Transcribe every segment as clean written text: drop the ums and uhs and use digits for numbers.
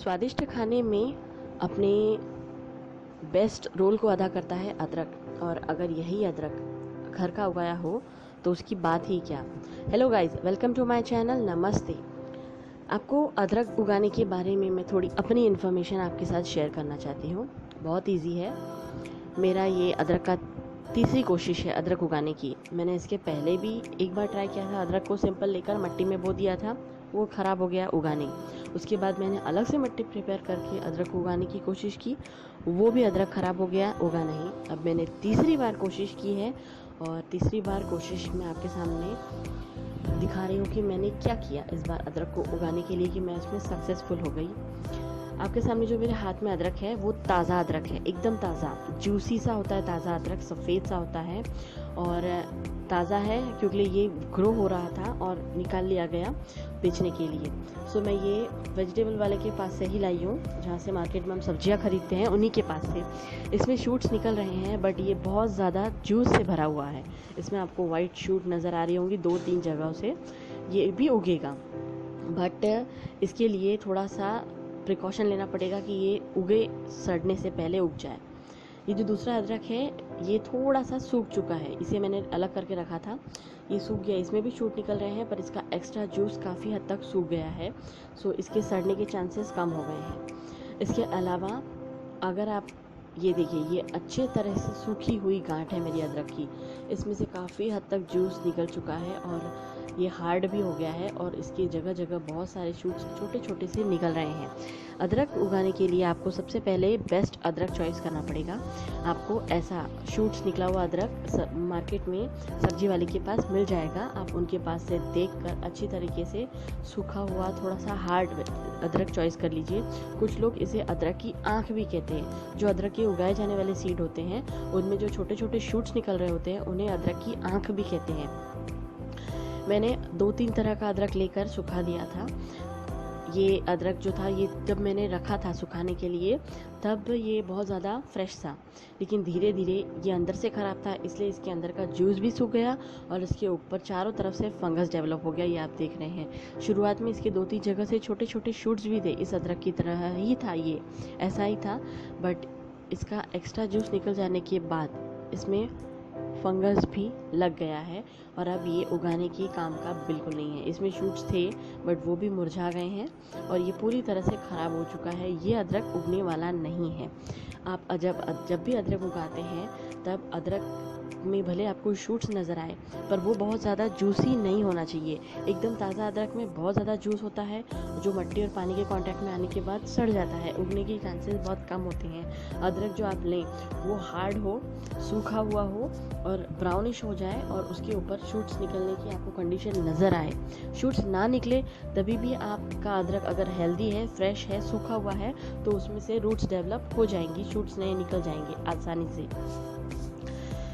स्वादिष्ट खाने में अपने बेस्ट रोल को अदा करता है अदरक। और अगर यही अदरक घर का उगाया हो तो उसकी बात ही क्या। Hello guys, welcome to my channel. नमस्ते। आपको अदरक उगाने के बारे में मैं थोड़ी अपनी इन्फॉर्मेशन आपके साथ शेयर करना चाहती हूँ। बहुत इजी है। मेरा ये अदरक का तीसरी कोशिश है अदरक उगाने की। मैंने इसके पहले भी एक बार ट्राई किया था, अदरक को सिंपल लेकर मट्टी में बो दिया था, वो ख़राब हो गया, उगा नहीं। उसके बाद मैंने अलग से मिट्टी प्रिपेयर करके अदरक उगाने की कोशिश की, वो भी अदरक ख़राब हो गया, उगा नहीं। अब मैंने तीसरी बार कोशिश की है और तीसरी बार कोशिश में आपके सामने दिखा रही हूँ कि मैंने क्या किया इस बार अदरक को उगाने के लिए कि मैं इसमें सक्सेसफुल हो गई। आपके सामने जो मेरे हाथ में अदरक है वो ताज़ा अदरक है, एकदम ताज़ा, जूसी सा होता है ताज़ा अदरक, सफ़ेद सा होता है और ताज़ा है क्योंकि ये ग्रो हो रहा था और निकाल लिया गया बेचने के लिए। सो मैं ये वेजिटेबल वाले के पास से ही लाई हूँ, जहाँ से मार्केट में हम सब्जियाँ खरीदते हैं, उन्हीं के पास से। इसमें शूट्स निकल रहे हैं बट ये बहुत ज़्यादा जूस से भरा हुआ है। इसमें आपको वाइट शूट नज़र आ रही होंगी 2-3 जगहों से। ये भी उगेगा बट इसके लिए थोड़ा सा प्रिकॉशन लेना पड़ेगा कि ये उगे सड़ने से पहले उग जाए। ये जो दूसरा अदरक है ये थोड़ा सा सूख चुका है, इसे मैंने अलग करके रखा था, ये सूख गया। इसमें भी शूट निकल रहे हैं पर इसका एक्स्ट्रा जूस काफ़ी हद तक सूख गया है, सो इसके सड़ने के चांसेस कम हो गए हैं। इसके अलावा अगर आप ये देखिए, ये अच्छे तरह से सूखी हुई गांठ है मेरी अदरक की, इसमें से काफ़ी हद तक जूस निकल चुका है और ये हार्ड भी हो गया है और इसकी जगह जगह बहुत सारे शूट्स छोटे छोटे से निकल रहे हैं। अदरक उगाने के लिए आपको सबसे पहले बेस्ट अदरक चॉइस करना पड़ेगा। आपको ऐसा शूट्स निकला हुआ अदरक मार्केट में सब्जी वाले के पास मिल जाएगा। आप उनके पास से देखकर अच्छी तरीके से सूखा हुआ थोड़ा सा हार्ड अदरक चॉइस कर लीजिए। कुछ लोग इसे अदरक की आँख भी कहते हैं। जो अदरक के उगाए जाने वाले सीड होते हैं उनमें जो छोटे छोटे शूट्स निकल रहे होते हैं उन्हें अदरक की आँख भी कहते हैं। मैंने 2-3 तरह का अदरक लेकर सुखा दिया था। ये अदरक जो था, ये जब मैंने रखा था सुखाने के लिए तब ये बहुत ज़्यादा फ्रेश था, लेकिन धीरे धीरे ये अंदर से ख़राब था, इसलिए इसके अंदर का जूस भी सूख गया और इसके ऊपर चारों तरफ से फंगस डेवलप हो गया। ये आप देख रहे हैं। शुरुआत में इसके 2-3 जगह से छोटे छोटे शूट्स भी थे, इस अदरक की तरह ही था, ये ऐसा ही था, बट इसका एक्स्ट्रा जूस निकल जाने के बाद इसमें फंगस भी लग गया है और अब ये उगाने की काम का बिल्कुल नहीं है। इसमें शूट्स थे बट वो भी मुरझा गए हैं और ये पूरी तरह से ख़राब हो चुका है। ये अदरक उगने वाला नहीं है। आप जब भी अदरक उगाते हैं तब अदरक में भले आपको शूट्स नज़र आए पर वो बहुत ज़्यादा जूसी नहीं होना चाहिए। एकदम ताज़ा अदरक में बहुत ज़्यादा जूस होता है जो मट्टी और पानी के कांटेक्ट में आने के बाद सड़ जाता है, उगने के चांसेस बहुत कम होते हैं। अदरक जो आप लें वो हार्ड हो, सूखा हुआ हो और ब्राउनिश हो जाए और उसके ऊपर शूट्स निकलने की आपको कंडीशन नज़र आए। शूट्स ना निकले तभी भी आपका अदरक अगर हेल्दी है, फ्रेश है, सूखा हुआ है तो उसमें से रूट्स डेवलप हो जाएंगी, शूट्स नए निकल जाएंगे आसानी से।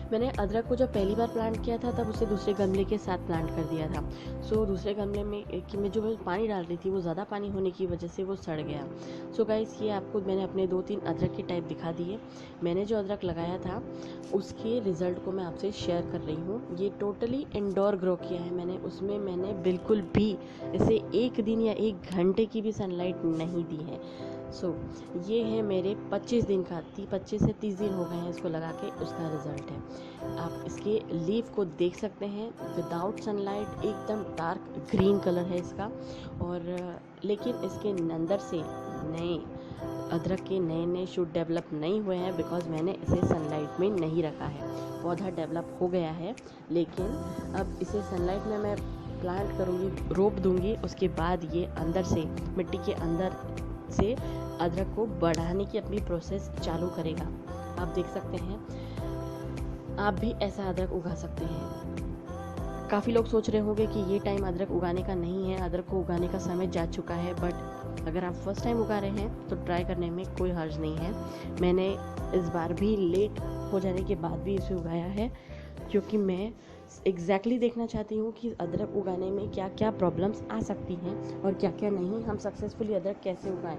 मैंने अदरक को जब पहली बार प्लांट किया था तब उसे दूसरे गमले के साथ प्लांट कर दिया था। सो दूसरे गमले में जो मैं पानी डाल रही थी वो ज़्यादा पानी होने की वजह से वो सड़ गया। सो गाइस, ये आपको मैंने अपने 2-3 अदरक के टाइप दिखा दिए। मैंने जो अदरक लगाया था उसके रिज़ल्ट को मैं आपसे शेयर कर रही हूँ। ये टोटली इंडोर ग्रो किया है मैंने, उसमें मैंने बिल्कुल भी इसे 1 दिन या 1 घंटे की भी सनलाइट नहीं दी है। ये है मेरे 25 दिन का, 25 से 30 दिन हो गए हैं इसको लगा के, उसका रिज़ल्ट है। आप इसके लीफ को देख सकते हैं, विदाउट सनलाइट एकदम डार्क ग्रीन कलर है इसका। और लेकिन इसके अंदर से नए अदरक के नए शूट डेवलप नहीं हुए हैं बिकॉज मैंने इसे सनलाइट में नहीं रखा है। पौधा डेवलप हो गया है लेकिन अब इसे सनलाइट में मैं प्लांट करूँगी, रोप दूँगी, उसके बाद ये अंदर से मिट्टी के अंदर से अदरक को बढ़ाने की अपनी प्रोसेस चालू करेगा। आप देख सकते हैं, आप भी ऐसा अदरक उगा सकते हैं। काफ़ी लोग सोच रहे होंगे कि ये टाइम अदरक उगाने का नहीं है, अदरक को उगाने का समय जा चुका है, बट अगर आप फर्स्ट टाइम उगा रहे हैं तो ट्राई करने में कोई हर्ज नहीं है। मैंने इस बार भी लेट हो जाने के बाद भी इसे उगाया है क्योंकि मैं एग्जैक्टली देखना चाहती हूँ कि अदरक उगाने में क्या क्या प्रॉब्लम्स आ सकती हैं और क्या क्या नहीं, हम सक्सेसफुली अदरक कैसे उगाएं।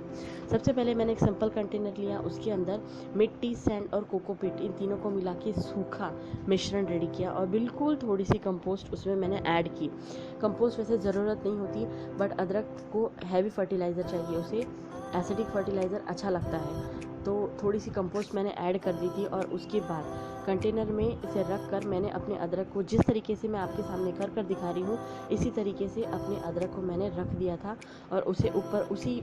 सबसे पहले मैंने एक सिंपल कंटेनर लिया, उसके अंदर मिट्टी, सैंड और कोकोपीट, इन तीनों को मिला के सूखा मिश्रण रेडी किया और बिल्कुल थोड़ी सी कंपोस्ट उसमें मैंने ऐड की। कंपोस्ट वैसे ज़रूरत नहीं होती बट अदरक को हैवी फर्टिलाइज़र चाहिए उसे, एसिडिक फर्टिलाइज़र अच्छा लगता है, तो थोड़ी सी कंपोस्ट मैंने ऐड कर दी थी। और उसके बाद कंटेनर में इसे रख कर मैंने अपने अदरक को, जिस तरीके से मैं आपके सामने कर दिखा रही हूँ, इसी तरीके से अपने अदरक को मैंने रख दिया था और उसे ऊपर उसी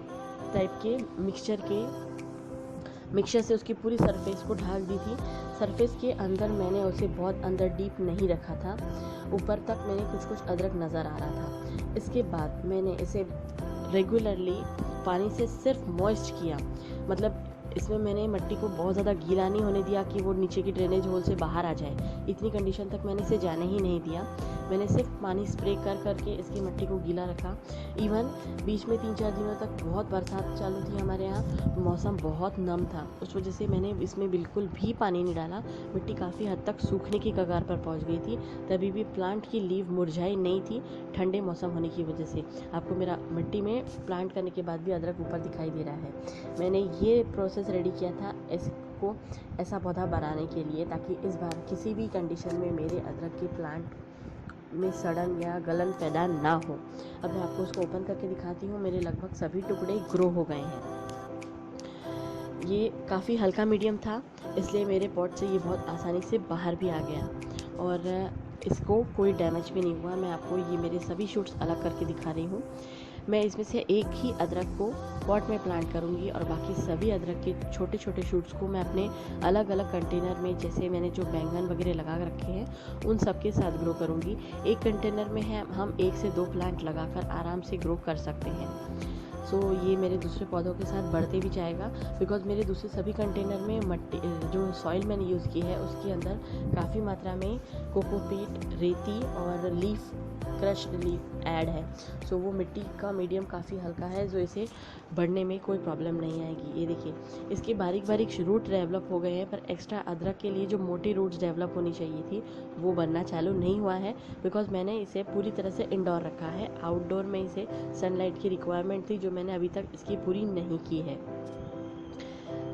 टाइप के मिक्सचर से उसकी पूरी सरफेस को ढक दी थी। सरफेस के अंदर मैंने उसे बहुत अंदर डीप नहीं रखा था, ऊपर तक मैंने कुछ अदरक नज़र आ रहा था। इसके बाद मैंने इसे रेगुलरली पानी से सिर्फ मॉइस्ट किया, मतलब इसमें मैंने मिट्टी को बहुत ज़्यादा गीला नहीं होने दिया कि वो नीचे की ड्रेनेज होल से बाहर आ जाए, इतनी कंडीशन तक मैंने इसे जाने ही नहीं दिया। मैंने सिर्फ पानी स्प्रे करके इसकी मिट्टी को गीला रखा। इवन बीच में 3-4 दिनों तक बहुत बरसात चालू थी हमारे यहाँ, मौसम बहुत नम था, उस वजह से मैंने इसमें बिल्कुल भी पानी नहीं डाला। मिट्टी काफ़ी हद तक सूखने की कगार पर पहुँच गई थी, तभी भी प्लांट की लीव मुरझाई नहीं थी ठंडे मौसम होने की वजह से। आपको मेरा मिट्टी में प्लांट करने के बाद भी अदरक ऊपर दिखाई दे रहा है। मैंने ये प्रोसेस रेडी किया था इसको ऐसा पौधा बनाने के लिए, ताकि इस बार किसी भी कंडीशन में मेरे अदरक के प्लांट में सड़न या गलन पैदा ना हो। अब मैं आपको उसको ओपन करके दिखाती हूँ। मेरे लगभग सभी टुकड़े ग्रो हो गए हैं। ये काफ़ी हल्का मीडियम था, इसलिए मेरे पॉट से ये बहुत आसानी से बाहर भी आ गया और इसको कोई डैमेज भी नहीं हुआ। मैं आपको ये मेरे सभी शूट्स अलग करके दिखा रही हूँ। मैं इसमें से एक ही अदरक को पॉट में प्लांट करूँगी और बाकी सभी अदरक के छोटे छोटे शूट्स को मैं अपने अलग अलग कंटेनर में, जैसे मैंने जो बैंगन वगैरह लगा रखे हैं, उन सब के साथ ग्रो करूँगी। एक कंटेनर में है हम 1 से 2 प्लांट लगाकर आराम से ग्रो कर सकते हैं। सो ये मेरे दूसरे पौधों के साथ बढ़ते भी जाएगा, बिकॉज मेरे दूसरे सभी कंटेनर में मट्टी, जो सॉइल मैंने यूज़ की है उसके अंदर काफ़ी मात्रा में कोकोपीट, रेती और लीफ, क्रश लीफ ऐड है। सो वो मिट्टी का मीडियम काफ़ी हल्का है, जो इसे बढ़ने में कोई प्रॉब्लम नहीं आएगी। ये देखिए, इसके बारीक बारीक रूट डेवलप हो गए हैं, पर एक्स्ट्रा अदरक के लिए जो मोटी रूट्स डेवलप होनी चाहिए थी वो बनना चालू नहीं हुआ है, बिकॉज मैंने इसे पूरी तरह से इंडोर रखा है। आउटडोर में इसे सनलाइट की रिक्वायरमेंट थी, जो मैंने अभी तक इसकी पूरी नहीं की है।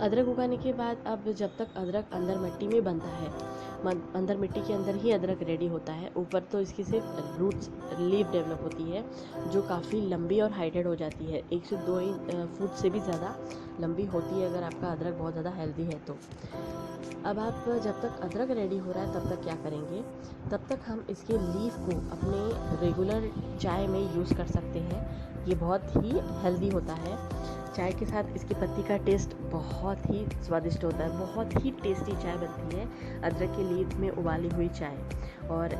अदरक उगाने के बाद अब जब तक अदरक अंदर मिट्टी में बनता है, अंदर मिट्टी के अंदर ही अदरक रेडी होता है। ऊपर तो इसकी सिर्फ रूट्स, लीफ डेवलप होती है, जो काफ़ी लंबी और हाइटेड हो जाती है, 1 से 2 फुट से भी ज़्यादा लंबी होती है अगर आपका अदरक बहुत ज़्यादा हेल्दी है तो। अब आप जब तक अदरक रेडी हो रहा है तब तक क्या करेंगे, तब तक हम इसके लीफ को अपने रेगुलर चाय में यूज़ कर सकते हैं। ये बहुत ही हेल्दी होता है। चाय के साथ इसकी पत्ती का टेस्ट बहुत ही स्वादिष्ट होता है, बहुत ही टेस्टी चाय बनती है अदरक के लीफ में उबाली हुई चाय। और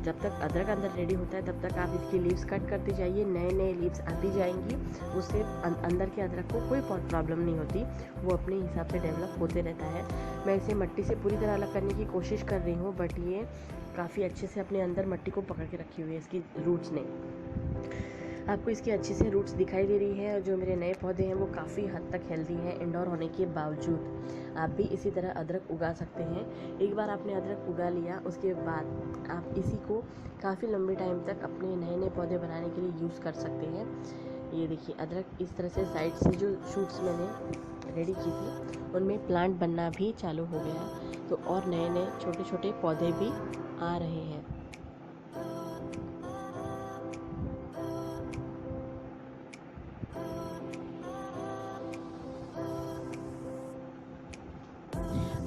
जब तक अदरक अंदर रेडी होता है तब तक आप इसकी लीव्स कट करते जाइए, नए नए लीव्स आती जाएंगी। उससे अंदर के अदरक को कोई प्रॉब्लम नहीं होती, वो अपने हिसाब से डेवलप होते रहता है। मैं इसे मिट्टी से पूरी तरह अलग करने की कोशिश कर रही हूँ, बट ये काफ़ी अच्छे से अपने अंदर मिट्टी को पकड़ के रखी हुई है इसकी रूट्स ने। आपको इसकी अच्छी से रूट्स दिखाई दे रही है, और जो मेरे नए पौधे हैं वो काफ़ी हद तक हेल्दी हैं इंडोर होने के बावजूद। आप भी इसी तरह अदरक उगा सकते हैं। एक बार आपने अदरक उगा लिया, उसके बाद आप इसी को काफ़ी लंबे टाइम तक अपने नए नए पौधे बनाने के लिए यूज़ कर सकते हैं। ये देखिए, अदरक इस तरह से साइड से जो शूट्स मैंने रेडी की थी उनमें प्लांट बनना भी चालू हो गया, तो और नए नए छोटे छोटे पौधे भी आ रहे हैं।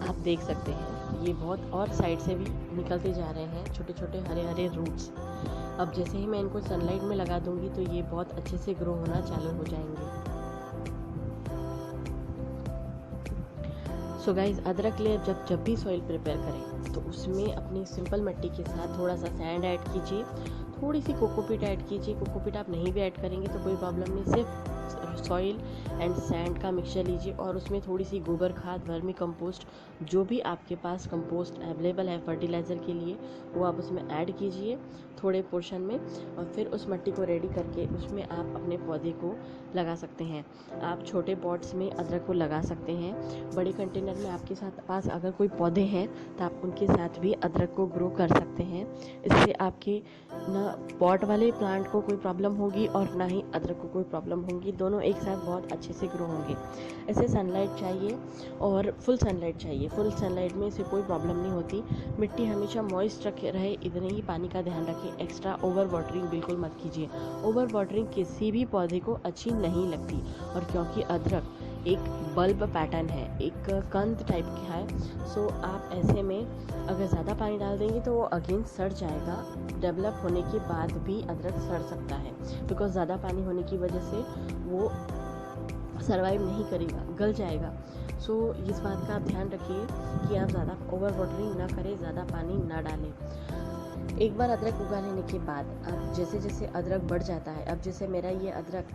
आप देख सकते हैं ये बहुत और साइड से भी निकलते जा रहे हैं छोटे छोटे हरे हरे रूट्स। अब जैसे ही मैं इनको सनलाइट में लगा दूंगी तो ये बहुत अच्छे से ग्रो होना चालू हो जाएंगे। सो गाइज, अदरक ले जब भी सॉइल प्रिपेयर करें तो उसमें अपनी सिंपल मिट्टी के साथ थोड़ा सा सैंड ऐड कीजिए, थोड़ी सी कोकोपीट ऐड कीजिए। कोकोपीट आप नहीं भी ऐड करेंगे तो कोई प्रॉब्लम नहीं, सिर्फ सॉइल एंड सैंड का मिक्सचर लीजिए और उसमें थोड़ी सी गोबर खाद, वर्मी कंपोस्ट, जो भी आपके पास कंपोस्ट अवेलेबल है फर्टिलाइज़र के लिए, वो आप उसमें ऐड कीजिए थोड़े पोर्शन में, और फिर उस मिट्टी को रेडी करके उसमें आप अपने पौधे को लगा सकते हैं। आप छोटे पॉट्स में अदरक को लगा सकते हैं, बड़े कंटेनर में आपके पास अगर कोई पौधे हैं तो आप उनके साथ भी अदरक को ग्रो कर सकते हैं। इससे आपके ना पॉट वाले प्लांट को कोई प्रॉब्लम होगी और ना ही अदरक को कोई प्रॉब्लम होगी, दोनों एक के साथ बहुत अच्छे से ग्रो होंगे। ऐसे सनलाइट चाहिए और फुल सनलाइट चाहिए। फुल सनलाइट में इसे कोई प्रॉब्लम नहीं होती। मिट्टी हमेशा मॉइस्ट रखे रहे, इतने ही पानी का ध्यान रखें। एक्स्ट्रा ओवर वाटरिंग बिल्कुल मत कीजिए। ओवर वाटरिंग किसी भी पौधे को अच्छी नहीं लगती। और क्योंकि अदरक एक बल्ब पैटर्न है, एक कंद टाइप का है, सो आप ऐसे में अगर ज़्यादा पानी डाल देंगे तो वो अगेन सड़ जाएगा। डेवलप होने के बाद भी अदरक सड़ सकता है, बिकॉज ज़्यादा पानी होने की वजह से वो सर्वाइव नहीं करेगा, गल जाएगा। सो इस बात का आप ध्यान रखिए कि आप ज़्यादा ओवर वाटरिंग ना करें, ज़्यादा पानी ना डालें। एक बार अदरक उगा लेने के बाद अब जैसे जैसे अदरक बढ़ जाता है, अब जैसे मेरा ये अदरक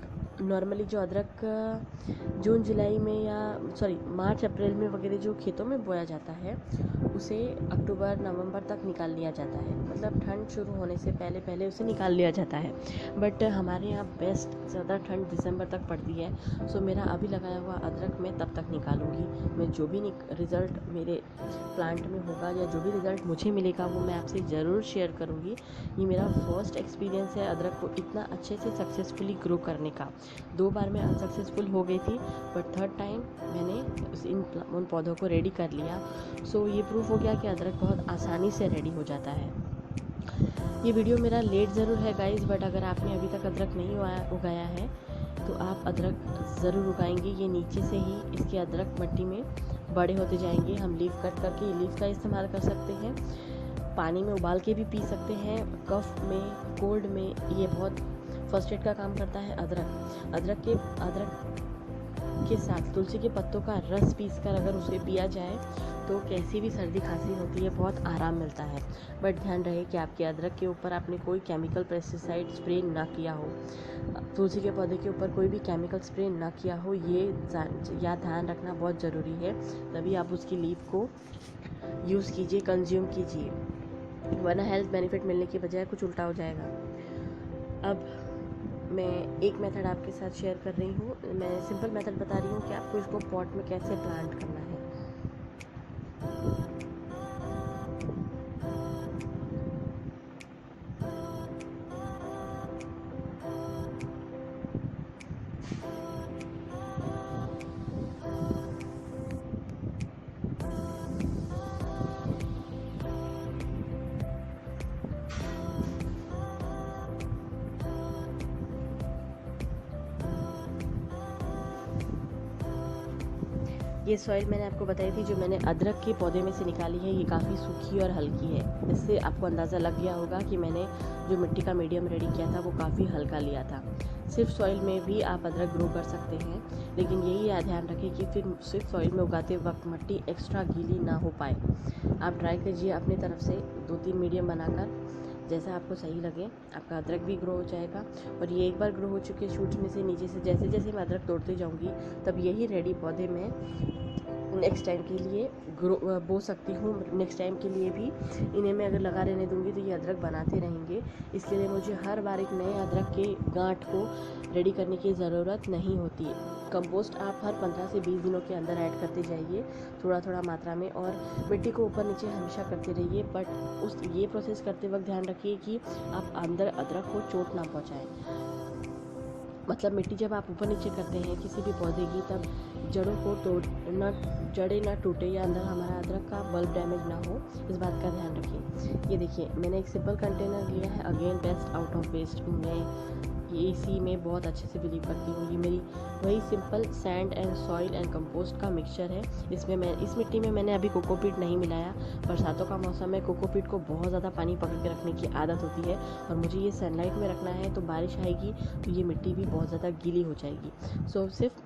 नॉर्मली जो अदरक जून जुलाई में या मार्च अप्रैल में वगैरह जो खेतों में बोया जाता है, उसे अक्टूबर नवंबर तक निकाल लिया जाता है। मतलब ठंड शुरू होने से पहले पहले उसे निकाल लिया जाता है। बट हमारे यहाँ बेस्ट ज़्यादा ठंड दिसंबर तक पड़ती है। सो मेरा अभी लगाया हुआ अदरक मैं तब तक निकालूंगी। मैं जो भी रिज़ल्ट मेरे प्लांट में होगा या जो भी रिज़ल्ट मुझे मिलेगा वो मैं आपसे ज़रूर शेयर करूँगी। ये मेरा फर्स्ट एक्सपीरियंस है अदरक को इतना अच्छे से सक्सेसफुली ग्रो करने का। 2 बार मैं अनसक्सेसफुल हो गई थी, बट थर्ड टाइम मैंने उन पौधों को रेडी कर लिया। सो ये प्रूफ हो गया कि अदरक बहुत आसानी से रेडी हो जाता है। ये वीडियो मेरा लेट ज़रूर है गाइस, बट अगर आपने अभी तक अदरक नहीं उगाया है तो आप अदरक ज़रूर उगाएंगे। ये नीचे से ही इसके अदरक मिट्टी में बड़े होते जाएंगे। हम लीफ कट करके लीफ का इस्तेमाल कर सकते हैं, पानी में उबाल के भी पी सकते हैं। कफ में, कोल्ड में ये बहुत फर्स्ट एड का काम करता है। अदरक के साथ तुलसी के पत्तों का रस पीसकर अगर उसे पिया जाए तो कैसी भी सर्दी खांसी होती है बहुत आराम मिलता है। बट ध्यान रहे कि आपके अदरक के ऊपर आपने कोई केमिकल पेस्टिसाइड स्प्रे ना किया हो, तुलसी के पौधे के ऊपर कोई भी केमिकल स्प्रे ना किया हो, ये याद ध्यान रखना बहुत ज़रूरी है। तभी आप उसकी लीफ को यूज़ कीजिए, कंज्यूम कीजिए, वरना हेल्थ बेनिफिट मिलने की बजाय कुछ उल्टा हो जाएगा। अब मैं एक मेथड आपके साथ शेयर कर रही हूँ। मैं सिंपल मेथड बता रही हूँ कि आपको इसको पॉट में कैसे प्लांट करना है। ये सॉइल मैंने आपको बताई थी जो मैंने अदरक के पौधे में से निकाली है, ये काफ़ी सूखी और हल्की है। इससे आपको अंदाज़ा लग गया होगा कि मैंने जो मिट्टी का मीडियम रेडी किया था वो काफ़ी हल्का लिया था। सिर्फ सॉइल में भी आप अदरक ग्रो कर सकते हैं, लेकिन यही ध्यान रखें कि फिर सिर्फ सॉइल में उगाते वक्त मिट्टी एक्स्ट्रा गीली ना हो पाए। आप ट्राई कीजिए अपनी तरफ से 2-3 मीडियम बनाकर, जैसा आपको सही लगे। आपका अदरक भी ग्रो हो जाएगा। और ये एक बार ग्रो हो चुके शूट्स में से नीचे से जैसे जैसे मैं अदरक तोड़ते जाऊंगी तब यही रेडी पौधे में नेक्स्ट टाइम के लिए बो सकती हूँ। नेक्स्ट टाइम के लिए भी इन्हें मैं अगर लगा रहने दूंगी तो ये अदरक बनाते रहेंगे। इसके लिए मुझे हर बार एक नए अदरक के गांठ को रेडी करने की ज़रूरत नहीं होती। कंपोस्ट आप हर 15 से 20 दिनों के अंदर ऐड करते जाइए, थोड़ा थोड़ा मात्रा में, और मिट्टी को ऊपर नीचे हमेशा करते रहिए। बट ये प्रोसेस करते वक्त ध्यान रखिए कि आप अंदर अदरक को चोट ना पहुँचाएँ। मतलब मिट्टी जब आप ऊपर नीचे करते हैं किसी भी पौधे की, तब जड़ों को जड़ें ना टूटे या अंदर हमारा अदरक का बल्ब डैमेज ना हो, इस बात का ध्यान रखिए। ये देखिए मैंने एक सिंपल कंटेनर लिया है। Again best out of waste, मैं ये इसी में बहुत अच्छे से बिलीव करती हूँ। ये मेरी वही simple sand and soil and compost का मिक्सचर है। इस मिट्टी में मैंने अभी कोकोपीट नहीं मिलाया। बरसातों का मौसम है, कोकोपीट को बहुत ज़्यादा पानी पकड़ के रखने की आदत होती है, और मुझे ये सनलाइट में रखना है, तो बारिश आएगी तो ये मिट्टी भी बहुत ज़्यादा गीली हो जाएगी। सो सिर्फ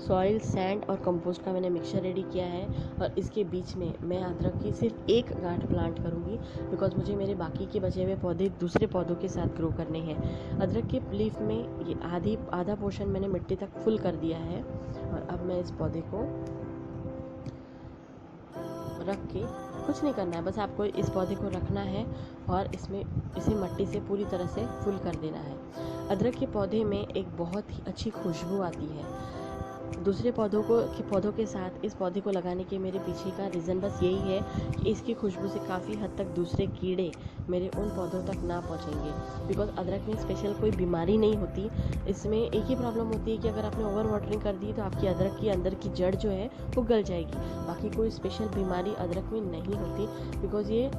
सॉइल, सैंड और कंपोस्ट का मैंने मिक्सचर रेडी किया है, और इसके बीच में मैं अदरक की सिर्फ एक गांठ प्लांट करूँगी, बिकॉज मुझे मेरे बाकी के बचे हुए पौधे दूसरे पौधों के साथ ग्रो करने हैं। अदरक के लीफ में ये आधा पोर्शन मैंने मिट्टी तक फुल कर दिया है, और अब मैं इस पौधे को रख के, कुछ नहीं करना है, बस आपको इस पौधे को रखना है और इसे मिट्टी से पूरी तरह से फुल कर देना है। अदरक के पौधे में एक बहुत ही अच्छी खुशबू आती है। दूसरे पौधों के साथ इस पौधे को लगाने के मेरे पीछे का रीज़न बस यही है कि इसकी खुशबू से काफ़ी हद तक दूसरे कीड़े मेरे उन पौधों तक ना पहुँचेंगे। बिकॉज अदरक में स्पेशल कोई बीमारी नहीं होती, इसमें एक ही प्रॉब्लम होती है कि अगर आपने ओवर वाटरिंग कर दी तो आपकी अदरक की अंदर की जड़ जो है वो गल जाएगी। बाकी कोई स्पेशल बीमारी अदरक में नहीं होती, बिकॉज ये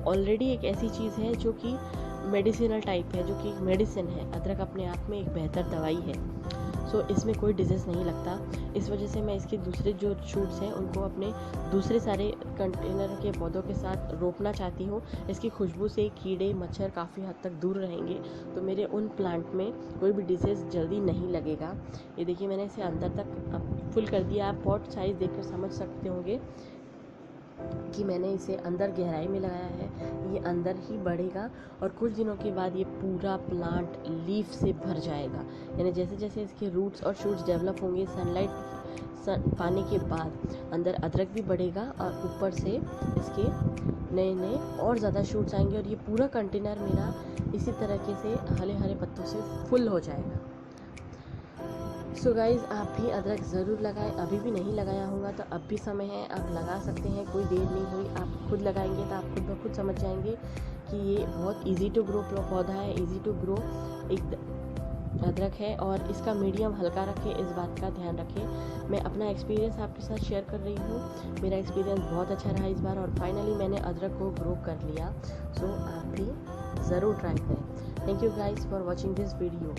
ऑलरेडी एक ऐसी चीज़ है जो कि मेडिसिनल टाइप है, जो कि मेडिसिन है। अदरक अपने आप में एक बेहतर दवाई है। सो इसमें कोई डिजीज़ नहीं लगता। इस वजह से मैं इसके दूसरे जो शूट्स हैं उनको अपने दूसरे सारे कंटेनर के पौधों के साथ रोपना चाहती हूँ। इसकी खुशबू से कीड़े मच्छर काफ़ी हद तक दूर रहेंगे, तो मेरे उन प्लांट में कोई भी डिजीज़ जल्दी नहीं लगेगा। ये देखिए मैंने इसे अंदर तक फुल कर दिया। आप पॉट साइज़ देखकर समझ सकते होंगे कि मैंने इसे अंदर गहराई में लगाया है। ये अंदर ही बढ़ेगा और कुछ दिनों के बाद ये पूरा प्लांट लीफ से भर जाएगा। यानी जैसे जैसे इसके रूट्स और शूट्स डेवलप होंगे, पाने के बाद अंदर अदरक भी बढ़ेगा और ऊपर से इसके नए नए और ज़्यादा शूट्स आएंगे और ये पूरा कंटेनर मेरा इसी तरीके से हरे हरे पत्तों से फुल हो जाएगा। सो गाइज़, आप भी अदरक ज़रूर लगाएं। अभी भी नहीं लगाया होगा तो अब भी समय है, आप लगा सकते हैं, कोई देर नहीं हुई। आप खुद लगाएंगे तो आप खुद ब खुद समझ जाएंगे कि ये बहुत इजी टू ग्रो पौधा है, इजी टू ग्रो एक अदरक है। और इसका मीडियम हल्का रखें, इस बात का ध्यान रखें। मैं अपना एक्सपीरियंस आपके साथ शेयर कर रही हूँ। मेरा एक्सपीरियंस बहुत अच्छा रहा इस बार और फाइनली मैंने अदरक को ग्रो कर लिया। सो आप भी ज़रूर ट्राई करें। Thank you guys for watching this video.